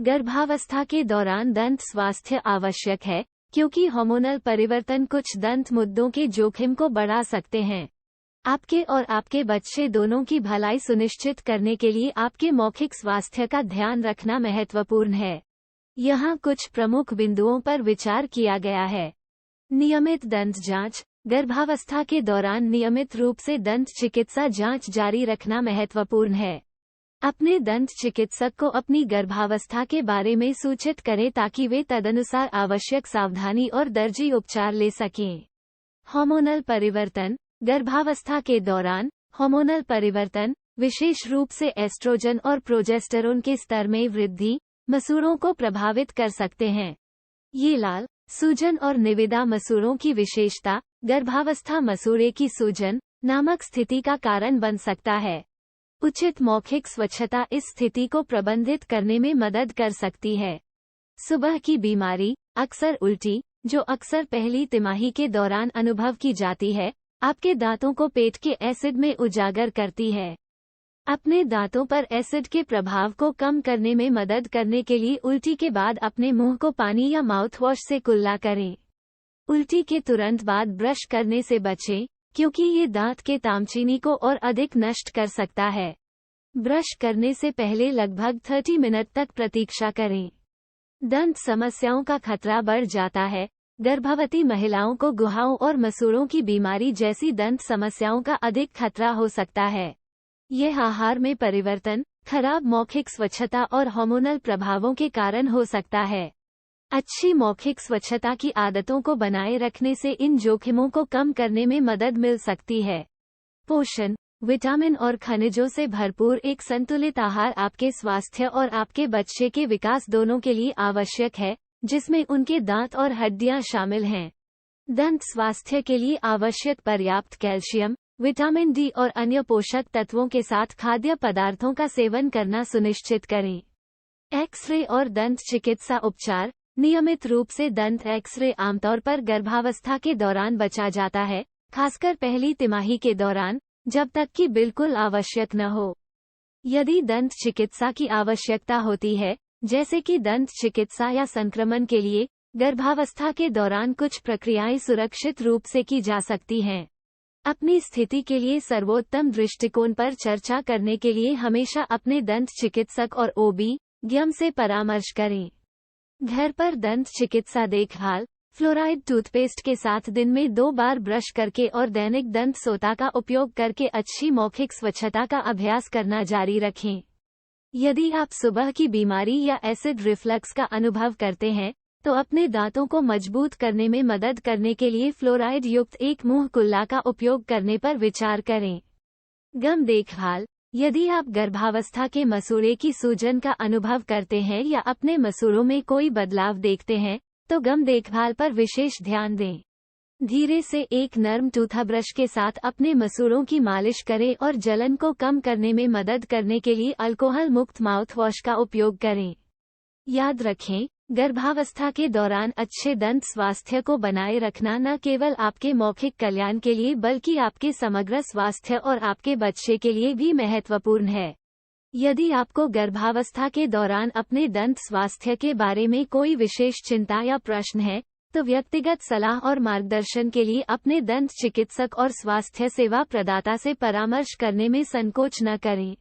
गर्भावस्था के दौरान दंत स्वास्थ्य आवश्यक है, क्योंकि हार्मोनल परिवर्तन कुछ दंत मुद्दों के जोखिम को बढ़ा सकते हैं। आपके और आपके बच्चे दोनों की भलाई सुनिश्चित करने के लिए आपके मौखिक स्वास्थ्य का ध्यान रखना महत्वपूर्ण है। यहाँ कुछ प्रमुख बिंदुओं पर विचार किया गया है। नियमित दंत जांच। गर्भावस्था के दौरान नियमित रूप से दंत चिकित्सा जांच जारी रखना महत्वपूर्ण है। अपने दंत चिकित्सक को अपनी गर्भावस्था के बारे में सूचित करें ताकि वे तदनुसार आवश्यक सावधानी और दर्जी उपचार ले सकें। हार्मोनल परिवर्तन। गर्भावस्था के दौरान हार्मोनल परिवर्तन, विशेष रूप से एस्ट्रोजन और प्रोजेस्टेरोन के स्तर में वृद्धि, मसूड़ों को प्रभावित कर सकते हैं। ये लाल सूजन और निविदा मसूड़ों की विशेषता, गर्भावस्था मसूड़े की सूजन नामक स्थिति का कारण बन सकता है। उचित मौखिक स्वच्छता इस स्थिति को प्रबंधित करने में मदद कर सकती है। सुबह की बीमारी, अक्सर उल्टी, जो अक्सर पहली तिमाही के दौरान अनुभव की जाती है, आपके दांतों को पेट के एसिड में उजागर करती है। अपने दांतों पर एसिड के प्रभाव को कम करने में मदद करने के लिए उल्टी के बाद अपने मुंह को पानी या माउथवॉश से कुल्ला करें। उल्टी के तुरंत बाद ब्रश करने से बचें, क्योंकि ये दांत के तामचीनी को और अधिक नष्ट कर सकता है। ब्रश करने से पहले लगभग 30 मिनट तक प्रतीक्षा करें। दंत समस्याओं का खतरा बढ़ जाता है। गर्भवती महिलाओं को गुहाओं और मसूड़ों की बीमारी जैसी दंत समस्याओं का अधिक खतरा हो सकता है। यह आहार में परिवर्तन, खराब मौखिक स्वच्छता और हार्मोनल प्रभावों के कारण हो सकता है। अच्छी मौखिक स्वच्छता की आदतों को बनाए रखने से इन जोखिमों को कम करने में मदद मिल सकती है। पोषण। विटामिन और खनिजों से भरपूर एक संतुलित आहार आपके स्वास्थ्य और आपके बच्चे के विकास दोनों के लिए आवश्यक है, जिसमें उनके दांत और हड्डियां शामिल हैं। दंत स्वास्थ्य के लिए आवश्यक पर्याप्त कैल्शियम, विटामिन डी और अन्य पोषक तत्वों के साथ खाद्य पदार्थों का सेवन करना सुनिश्चित करें। एक्स-रे और दंत चिकित्सा उपचार। नियमित रूप से दंत एक्स-रे आमतौर पर गर्भावस्था के दौरान बचा जाता है, खासकर पहली तिमाही के दौरान, जब तक कि बिल्कुल आवश्यक न हो। यदि दंत चिकित्सा की आवश्यकता होती है, जैसे कि दंत चिकित्सा या संक्रमण के लिए, गर्भावस्था के दौरान कुछ प्रक्रियाएं सुरक्षित रूप से की जा सकती हैं। अपनी स्थिति के लिए सर्वोत्तम दृष्टिकोण पर चर्चा करने के लिए हमेशा अपने दंत चिकित्सक और OB-GYN से परामर्श करें। घर पर दंत चिकित्सा देखभाल। फ्लोराइड टूथपेस्ट के साथ दिन में 2 बार ब्रश करके और दैनिक दंत सोता का उपयोग करके अच्छी मौखिक स्वच्छता का अभ्यास करना जारी रखें। यदि आप सुबह की बीमारी या एसिड रिफ्लक्स का अनुभव करते हैं, तो अपने दांतों को मजबूत करने में मदद करने के लिए फ्लोराइड युक्त एक मुंह कुल्ला का उपयोग करने पर विचार करें। गम देखभाल। यदि आप गर्भावस्था के मसूड़े की सूजन का अनुभव करते हैं या अपने मसूड़ों में कोई बदलाव देखते हैं, तो गम देखभाल पर विशेष ध्यान दें। धीरे से एक नर्म टूथब्रश के साथ अपने मसूड़ों की मालिश करें और जलन को कम करने में मदद करने के लिए अल्कोहल मुक्त माउथवॉश का उपयोग करें। याद रखें, गर्भावस्था के दौरान अच्छे दंत स्वास्थ्य को बनाए रखना न केवल आपके मौखिक कल्याण के लिए बल्कि आपके समग्र स्वास्थ्य और आपके बच्चे के लिए भी महत्वपूर्ण है। यदि आपको गर्भावस्था के दौरान अपने दंत स्वास्थ्य के बारे में कोई विशेष चिंता या प्रश्न है, तो व्यक्तिगत सलाह और मार्गदर्शन के लिए अपने दंत चिकित्सक और स्वास्थ्य सेवा प्रदाता से परामर्श करने में संकोच न करें।